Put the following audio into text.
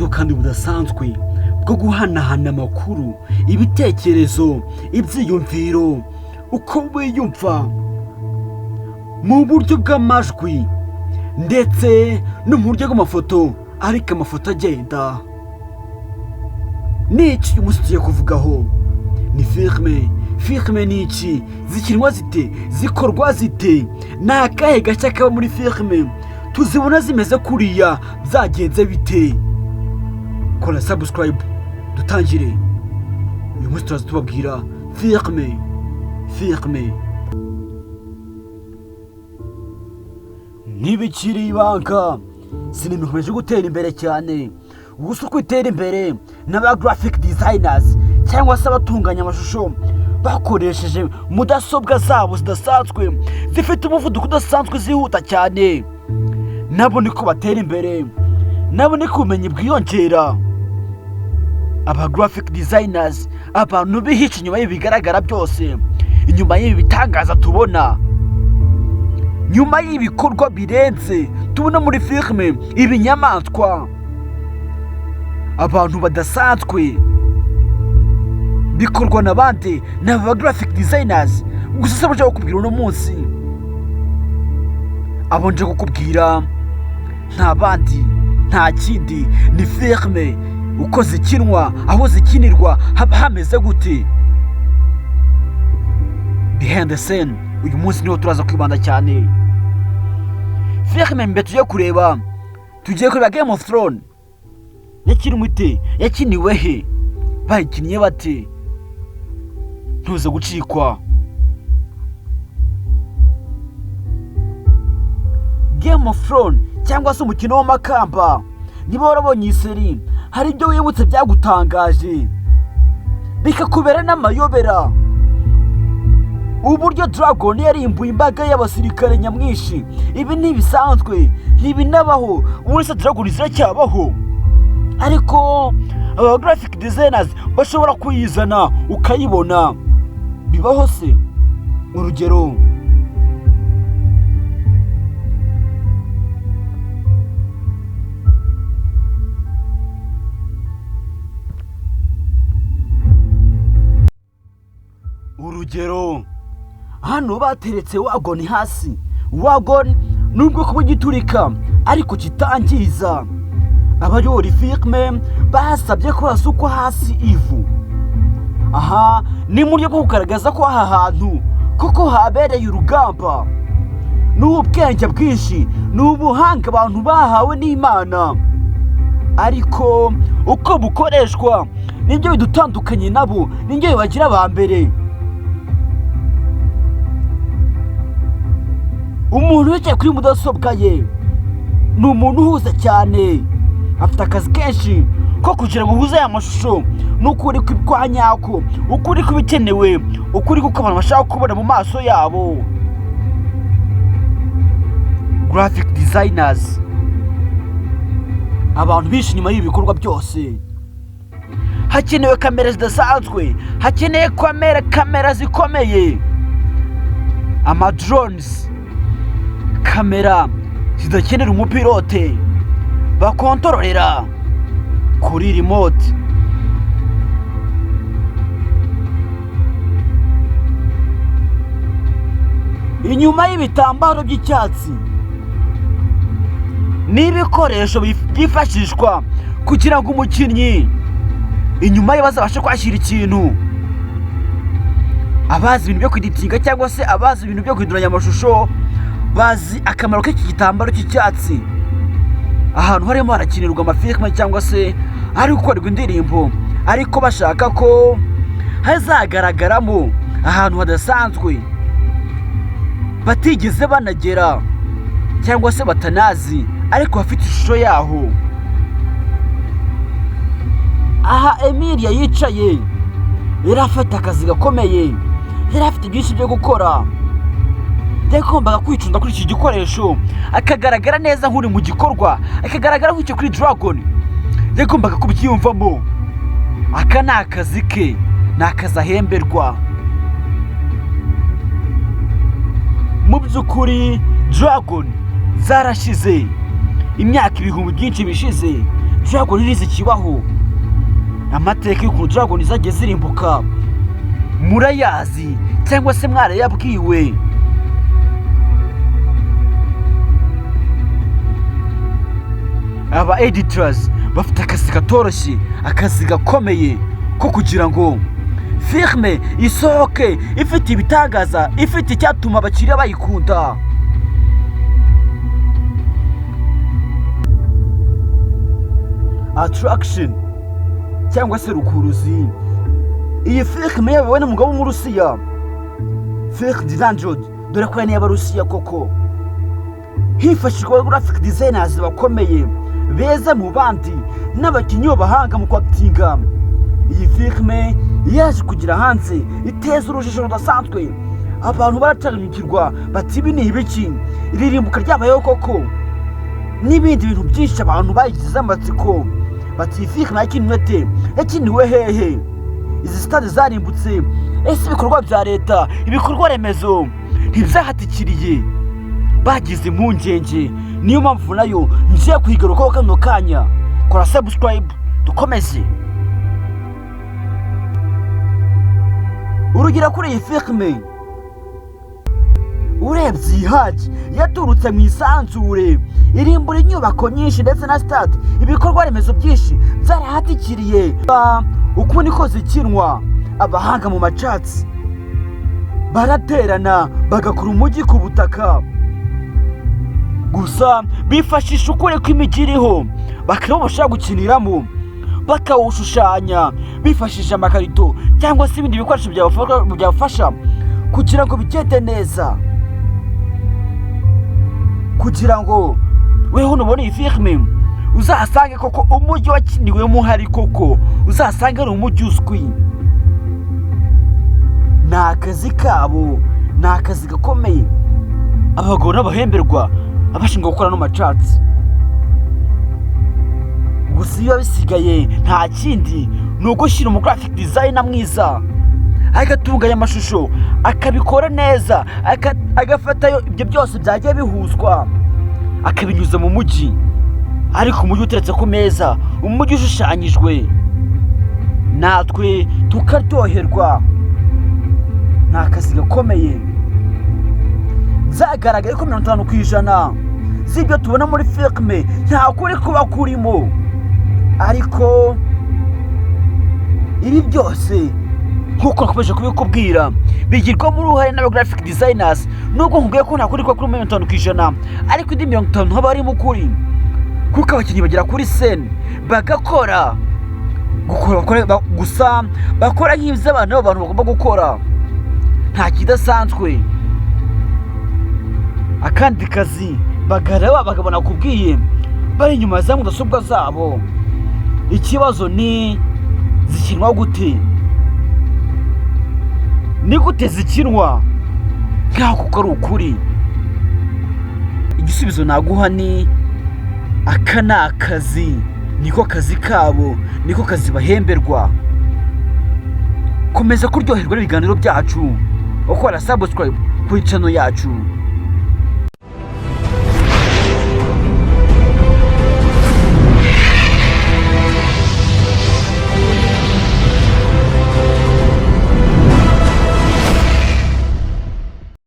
buryo kandi budasanzwe bwo guhanahana amakuru, ibitekerezo, ibyiyumviro, uko wiyumva mu buryo bw'amajwi ndetse no mu buryo bw'amafoto, ariko amafoto agenda. Ni iki uyu munsi tugiye kuvugaho? Ni filime. Filime ni iki? Zikinwa zite? Zikorwa zite? Ni akahe gashya kaba muri filime? Tuzibona zimeze kuriya byagenze bite? Kora subscribe dutangire. Uyu munsi turaza tubabwira filime. Ntibikiri ibanga, sinema ikomeje gutera imbere cyane. Gusa uko itera imbere n'aba graphic designers cyangwa se abatunganya amashusho bakoresheje mudasobwa zabo zidasanzwe zifite umuvuduko udasanzwe zihuta cyane, nabo niko batera imbere, nabo niko ubumenyi bwiyongera. Aba graphic designers, abantu bihica inyuma y'ibi bigaragara byose, inyuma y'ibi bitangaza tubona, nyuma y'ibikorwa birenze tubona muri filime, ibinyamaswa, abantu badasanzwe bikorwa n'abandi n'aba graphic designers. Gusa se buje kukubwira uno munsi, abo nje kukubwira nta bandi nta kindi, ni filime. Uko zikinwa, aho zikinirwa, haba hameze gute? Behind the scene, uyu munsi niho turaza kwibanda cyane. Filime mbe tugiye kureba Game of Thrones. Yakinwe ite? Yakiniwe he? Bayikinnye bate? Ntuze gucikwa. Game of Thrones cyangwa se umukino w'amakamba, niba warabonye iyi seri, hari ibyo wibutse byagutangaje bikakubera n'amayobera. Uburyo Dragon yarimbuye imbaga y'abasirikare nyamwinshi, ibi ntibisanzwe, ntibinabaho. Uretse Dragon ziracyabaho, ariko aba graphic designers bashobora kuyizana ukayibona. Bibaho se? Urugero, hano bateretse wagon hasi. Wagon nubwo kuba giturika ariko kitangiza. Abayori filime basabye ko hasukwa hasi ivu. Aha ni mu buryo bwo kugaragaza ko aha hantu koko habereye urugamba. N'ubwenge bwinshi, n'ubuhanga abantu bahawe n'Imana, ariko uko bukoreshwa nibyo bidutandukanye nabo, nibyo bibagira aba mbere. Umuntu wicaye kuri mudasobwa ye ni umuntu uhuze cyane, afite akazi kenshi ko kugira ngo uhuze aya mashusho n'ukuri kwa nyako, ukuri kubikenewe, ukuri kuko abantu bashaka kubona mu maso yabo. Graphic designers, abantu bishi nyuma y'ibikorwa byose. Hakenewe kamera zidasanzwe, hakeneye kamera zikomeye, ama drones, kamera zidakenera umupilote, bakontororera kuri remote. Inyuma y'ibitambaro by'icyatsi n'ibikoresho byifashishwa kugira ngo umukinnyi inyuma ye bazabashe kwashyira ikintu. Abazi ibintu byo kwiditinga cyangwa se abazi ibintu byo kwiduranya amashusho bazi akamaro k'iki gitambaro cy'icyatsi. Ahantu harimo harakinirwa amafilime cyangwa se hari gukorerwa indirimbo, ariko bashaka ko hazagaragaramo ahantu hadasanzwe batigeze banagera cyangwa se batanazi, ariko hafite ishusho yaho. Aha Emilia yicaye yari afite akazi gakomeye, yari afite byinshi byo gukora. Yagombaga kwicunda kuri iki gikoresho, akagaragara neza nk'uri mu gikorwa, akagaragara nk'icyo kuri Dragon. Yagombaga kubyiyumvamo. Aka ni akazi ke, ni akazi ahemberwa. Mu by'ukuri Dragon zarashize, imyaka ibihumbi byinshi bishize Dragon ntizikibaho. Amateka y'ukuntu Dragon zagiye zirimbuka murayazi cyangwa se mwarayabwiwe? Aba editors bafite akazi katoroshye, akazi gakomeye ko kugira ngo filime isohoke ifite ibitangaza, ifite icyatuma abakiriya bayikunda. Attraction cyangwa se rukuruzi. Iyi filime yabawe n'umugabo w'Umurusiya, Ferdinand, dore ko ni y'Abarusiya koko. Hifashishwa graphic designers bakomeye beza mu bandi n'abakinnyi b'abahanga mu kwakitinga. Iyi filime yaje kugira hanze iteza urujijo rudasanzwe. Abantu baracanyukirwa bati ibi ni ibiki, iririmbuka ryabayeho koko, n'ibindi bintu byinshi abantu bayigize amatsiko bati iyi filime yakiniwe hehe, izi stade zarimbutse, ese ibikorwa bya leta, ibikorwa remezo ntibyahatikiriye? Bagize impungenge. Niyo mpamvu nayo ngiye kuyigarukaho kano kanya. Kora subscribe dukomeze. Urugero kuri iyi filime, urebye ihaji yaturutse mu isanzure, irimbura inyubako nyinshi ndetse na stade, ibikorwa remezo byinshi byarahatikiriye. Uku niko zikinwa. Abahanga mu macatsi baraterana bagakora umujyi ku butaka, gusa bifashisha ukuri kw'imijyi iriho, bakaba bashaka gukiniramo, bakawushushanya bifashishije amakarito cyangwa se ibindi bikoresho byabafasha kugira ngo bigende neza, kugira ngo weho nubona iyi filime uzahasange koko umujyi wakiniwemo hari koko, uzahasange ari umujyi uzwi. Ni akazi kabo, ni akazi gakomeye. Abagabo n'abahemberwa abashinzwe gukora no macatsi. Gusa iyo bisigaye nta kindi ni ugushyira umu graphic designer mwiza, agatunganya amashusho, akabikora neza, agafatayo ibyo byose byagiye bihuzwa, akabinyuza mu mujyi, ariko umujyi uteretse ku meza, umujyi ushushanyijwe, natwe tukaryoherwa. Ni akazi gakomeye. Byagaragaye ko 50% z'ibyo tubona muri filime nta kuri kuba kurimo, ariko ibi byose nk'uko nakomeje kubikubwira bigirwamo uruhare n'aba graphic designers. Nubwo nkubwiye ko nta kuri kuba kuri 50%, ariko indi 50% haba harimo ukuri, kuko abakinnyi bagera kuri scene bagakora gusa bakora nk'ibyo abantu bagomba gukora, nta kidasanzwe. Akandi kazi bagaraba bakabona kubwiye bari inyuma za mudasobwa zabo. Ikibazo ni zikinwa gute? Ni gute zikinwa nkaho kuko ari ukuri? Igisubizo naguha ni aka ni akazi, niko kazi kabo, niko kazi bahemberwa. Komeza kuryoherwa n'ibiganiro byacu, ukora subscribe kuri channel yacu.